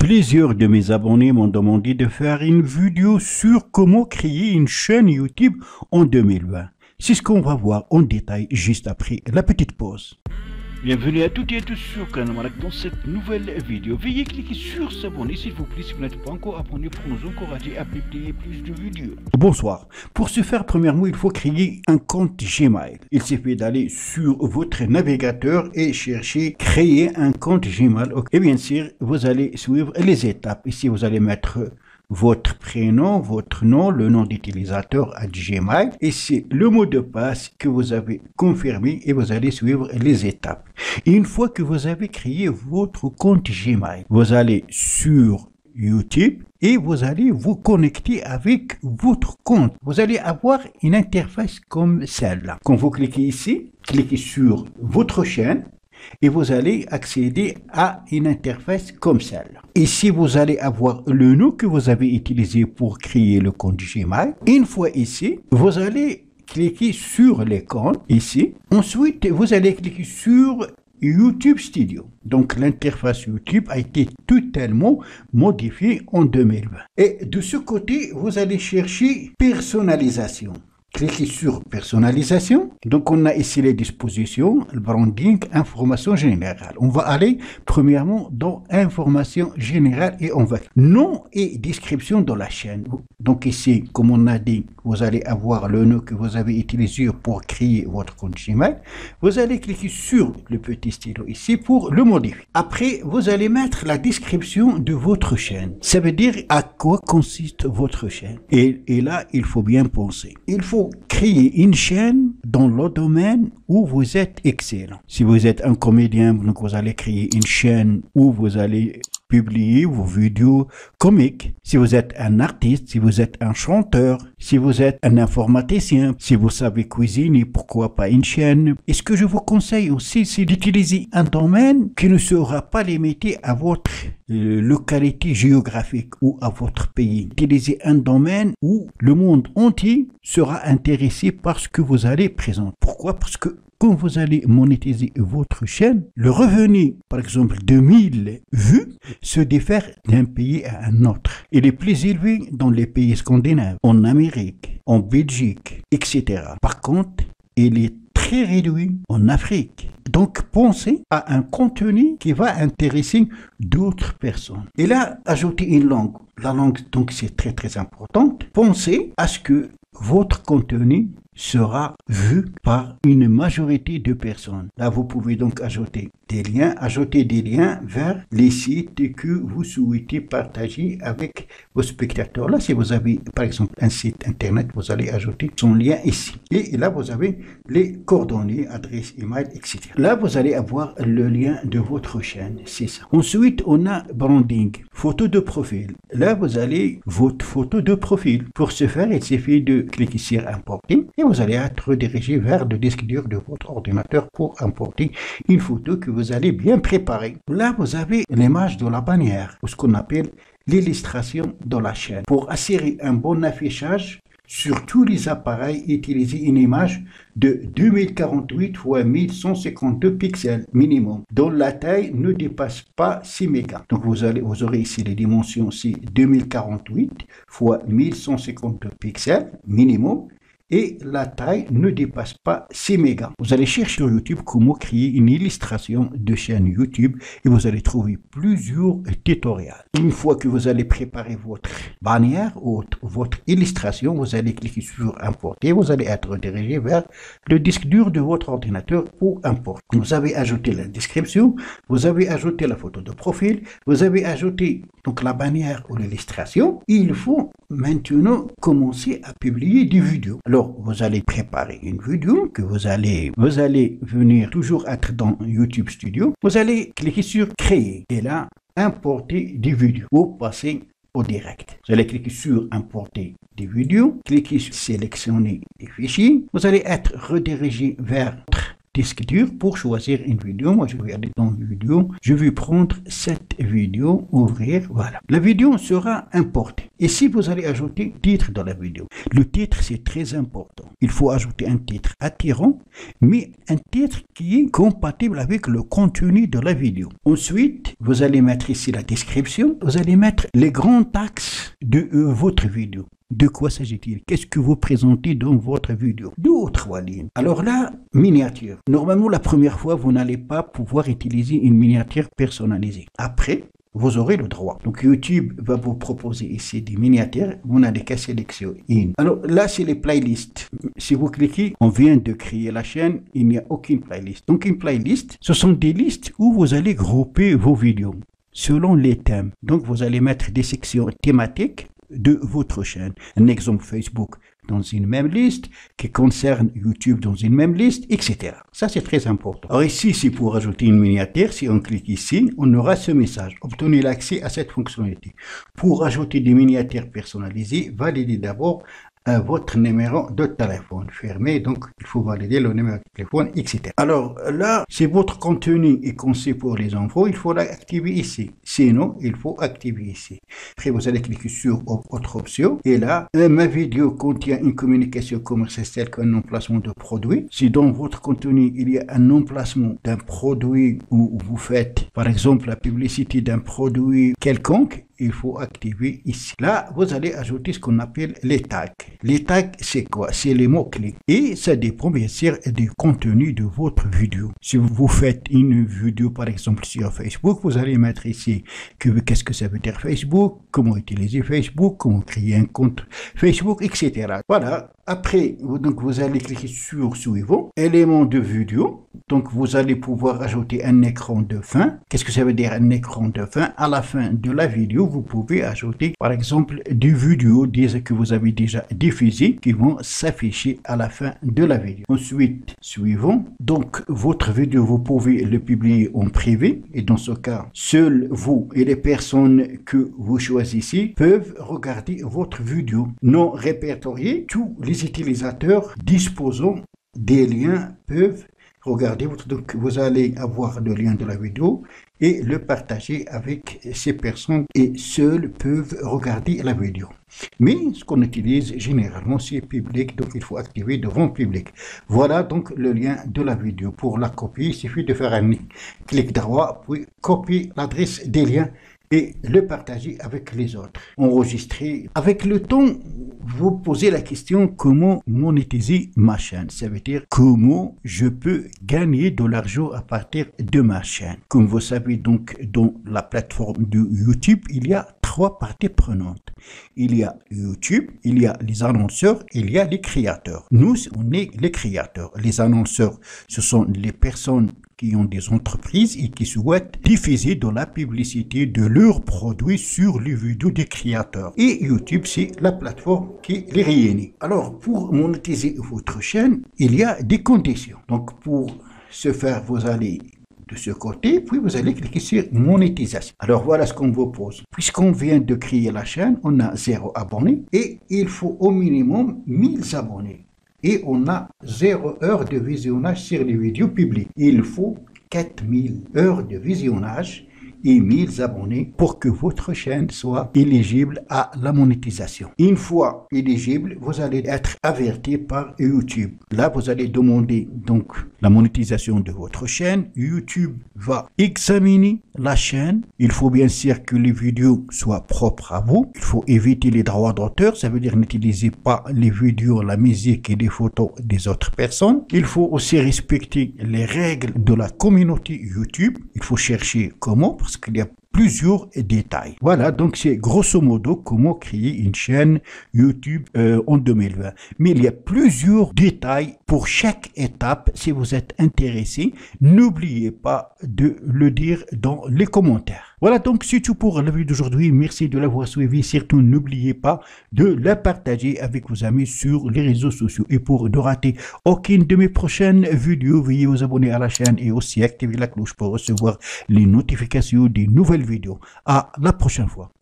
Plusieurs de mes abonnés m'ont demandé de faire une vidéo sur comment créer une chaîne YouTube en 2020. C'est ce qu'on va voir en détail juste après la petite pause. Bienvenue à toutes et à tous sur Canal Malak dans cette nouvelle vidéo. Veuillez cliquer sur s'abonner s'il vous plaît si vous n'êtes pas encore abonné pour nous encourager à publier plus de vidéos. Bonsoir. Pour ce faire, premièrement, il faut créer un compte Gmail. Il suffit d'aller sur votre navigateur et chercher créer un compte Gmail. Et bien sûr, vous allez suivre les étapes. Ici, vous allez mettre votre prénom, votre nom, le nom d'utilisateur à Gmail. Et c'est le mot de passe que vous avez confirmé et vous allez suivre les étapes. Et une fois que vous avez créé votre compte Gmail, vous allez sur YouTube et vous allez vous connecter avec votre compte. Vous allez avoir une interface comme celle-là. Quand vous cliquez ici, cliquez sur votre chaîne. Et vous allez accéder à une interface comme celle-là. Ici, vous allez avoir le nom que vous avez utilisé pour créer le compte Gmail. Une fois ici, vous allez cliquer sur les comptes ici. Ensuite, vous allez cliquer sur YouTube Studio. Donc, l'interface YouTube a été totalement modifiée en 2020. Et de ce côté, vous allez chercher personnalisation. Cliquez sur personnalisation. Donc, on a ici les dispositions, le branding, information générale. On va aller premièrement dans information générale et on va nom et description de la chaîne. Donc ici, comme on a dit, vous allez avoir le nom que vous avez utilisé pour créer votre compte Gmail. Vous allez cliquer sur le petit stylo ici pour le modifier. Après, vous allez mettre la description de votre chaîne. Ça veut dire à quoi consiste votre chaîne. Et là, il faut bien penser. Il faut créer une chaîne dans le domaine où vous êtes excellent. Si vous êtes un comédien, donc vous allez créer une chaîne où vous allez publier vos vidéos comiques. Si vous êtes un artiste, si vous êtes un chanteur, si vous êtes un informaticien, si vous savez cuisiner, pourquoi pas une chaîne. Et ce que je vous conseille aussi, c'est d'utiliser un domaine qui ne sera pas limité à votre localité géographique ou à votre pays. Utilisez un domaine où le monde entier sera intéressé par ce que vous allez présenter. Pourquoi? Parce que quand vous allez monétiser votre chaîne, le revenu, par exemple, de 1000 vues, se diffère d'un pays à un autre. Il est plus élevé dans les pays scandinaves, en Amérique, en Belgique, etc. Par contre, il est très réduit en Afrique. Donc, pensez à un contenu qui va intéresser d'autres personnes. Et là, ajoutez une langue. La langue, donc, c'est très, très important. Pensez à ce que votre contenu sera vu par une majorité de personnes. Là, vous pouvez donc ajouter des liens vers les sites que vous souhaitez partager avec vos spectateurs. Là, si vous avez, par exemple, un site internet, vous allez ajouter son lien ici. Et là, vous avez les coordonnées, adresse, email, etc. Là, vous allez avoir le lien de votre chaîne. C'est ça. Ensuite, on a branding, photo de profil. Là, vous allez votre photo de profil. Pour ce faire, il suffit de cliquer sur importer. Et vous allez être redirigé vers le disque dur de votre ordinateur pour importer une photo que vous allez bien préparer. Là, vous avez l'image de la bannière, ou ce qu'on appelle l'illustration de la chaîne. Pour assurer un bon affichage sur tous les appareils, utilisez une image de 2048 x 1152 pixels minimum, dont la taille ne dépasse pas 6 mégas. Donc vous aurez ici les dimensions, c'est 2048 x 1152 pixels minimum. Et la taille ne dépasse pas 6 mégas. Vous allez chercher sur YouTube comment créer une illustration de chaîne YouTube et vous allez trouver plusieurs tutoriels. Une fois que vous allez préparer votre bannière ou votre illustration, vous allez cliquer sur importer. Vous allez être dirigé vers le disque dur de votre ordinateur pour importer. Vous avez ajouté la description, vous avez ajouté la photo de profil, vous avez ajouté donc la bannière ou l'illustration. Il faut maintenant commencer à publier des vidéos. Alors, vous allez préparer une vidéo que vous allez venir toujours être dans YouTube Studio. Vous allez cliquer sur créer et là, importer des vidéos ou passer au direct. Vous allez cliquer sur importer des vidéos, cliquez sur sélectionner des fichiers. Vous allez être redirigé vers disque dur pour choisir une vidéo. Moi, je vais aller dans vidéo. Je vais prendre cette vidéo, ouvrir, voilà. La vidéo sera importée. Et si vous allez ajouter titre dans la vidéo, le titre, c'est très important. Il faut ajouter un titre attirant, mais un titre qui est compatible avec le contenu de la vidéo. Ensuite, vous allez mettre ici la description. Vous allez mettre les grands axes de votre vidéo. De quoi s'agit-il? Qu'est-ce que vous présentez dans votre vidéo? 2 ou 3 lignes. Alors là, miniature. Normalement, la première fois, vous n'allez pas pouvoir utiliser une miniature personnalisée. Après, vous aurez le droit. Donc YouTube va vous proposer ici des miniatures. Vous n'avez qu'à sélectionner une. Alors là, c'est les playlists. Si vous cliquez, on vient de créer la chaîne. Il n'y a aucune playlist. Donc une playlist, ce sont des listes où vous allez grouper vos vidéos selon les thèmes. Donc vous allez mettre des sections thématiques de votre chaîne. Un exemple Facebook dans une même liste, qui concerne YouTube dans une même liste, etc. Ça, c'est très important. Alors ici, c'est pour ajouter une miniature. Si on clique ici, on aura ce message. Obtenez l'accès à cette fonctionnalité. Pour ajouter des miniatures personnalisées, validez d'abord votre numéro de téléphone fermé, donc il faut valider le numéro de téléphone, etc. Alors là, si votre contenu est conçu pour les enfants, il faut l'activer ici. Sinon, il faut activer ici. Après, vous allez cliquer sur autre option. Et là, ma vidéo contient une communication commerciale telle qu'un emplacement de produit. Si dans votre contenu, il y a un emplacement d'un produit où vous faites, par exemple, la publicité d'un produit quelconque, il faut activer ici. Là, vous allez ajouter ce qu'on appelle les tags. Les tags, c'est quoi? C'est les mots-clés. Et ça dépend bien sûr du contenu de votre vidéo. Si vous faites une vidéo, par exemple, sur Facebook, vous allez mettre ici qu'est-ce que ça veut dire Facebook, comment utiliser Facebook, comment créer un compte Facebook, etc. Voilà. Après, donc vous allez cliquer sur suivant, élément de vidéo. Donc vous allez pouvoir ajouter un écran de fin. Qu'est-ce que ça veut dire un écran de fin? À la fin de la vidéo, vous pouvez ajouter par exemple des vidéos que vous avez déjà diffusées qui vont s'afficher à la fin de la vidéo. Ensuite, suivant. Donc votre vidéo, vous pouvez le publier en privé et dans ce cas, seuls vous et les personnes que vous choisissez peuvent regarder votre vidéo. Non répertoriés, tous les utilisateurs disposant des liens peuvent regarder votre. Donc vous allez avoir le lien de la vidéo et le partager avec ces personnes et seuls peuvent regarder la vidéo. Mais ce qu'on utilise généralement c'est public, donc il faut activer devant public. Voilà donc le lien de la vidéo. Pour la copier, il suffit de faire un clic droit puis copier l'adresse des liens et le partager avec les autres. Enregistrer. Avec le temps, vous posez la question comment monétiser ma chaîne. Ça veut dire comment je peux gagner de l'argent à partir de ma chaîne. Comme vous savez donc dans la plateforme de YouTube, il y a 3 parties prenantes. Il y a YouTube, il y a les annonceurs, il y a les créateurs. Nous, on est les créateurs. Les annonceurs, ce sont les personnes qui ont des entreprises et qui souhaitent diffuser de la publicité de leurs produits sur les vidéos des créateurs. Et YouTube, c'est la plateforme qui les réunit. Alors, pour monétiser votre chaîne, il y a des conditions. Donc, pour ce faire, vous allez de ce côté, puis vous allez cliquer sur monétisation. Alors, voilà ce qu'on vous pose. Puisqu'on vient de créer la chaîne, on a 0 abonnés et il faut au minimum 1000 abonnés. Et on a 0 heure de visionnage sur les vidéos publiques. Il faut 4000 heures de visionnage et 1000 abonnés pour que votre chaîne soit éligible à la monétisation. Une fois éligible, vous allez être averti par YouTube. Là, vous allez demander donc la monétisation de votre chaîne. YouTube va examiner la chaîne. Il faut bien sûr que les vidéos soient propres à vous. Il faut éviter les droits d'auteur. Ça veut dire n'utilisez pas les vidéos, la musique et les photos des autres personnes. Il faut aussi respecter les règles de la communauté YouTube. Il faut chercher comment, parce qu'il y a plusieurs détails. Voilà, donc c'est grosso modo comment créer une chaîne YouTube en 2020. Mais il y a plusieurs détails pour chaque étape. Si vous êtes intéressé, n'oubliez pas de le dire dans les commentaires. Voilà, donc c'est tout pour la vidéo d'aujourd'hui. Merci de l'avoir suivi. Surtout, n'oubliez pas de la partager avec vos amis sur les réseaux sociaux. Et pour ne rater aucune de mes prochaines vidéos, veuillez vous abonner à la chaîne et aussi activer la cloche pour recevoir les notifications des nouvelles vidéos. À la prochaine fois.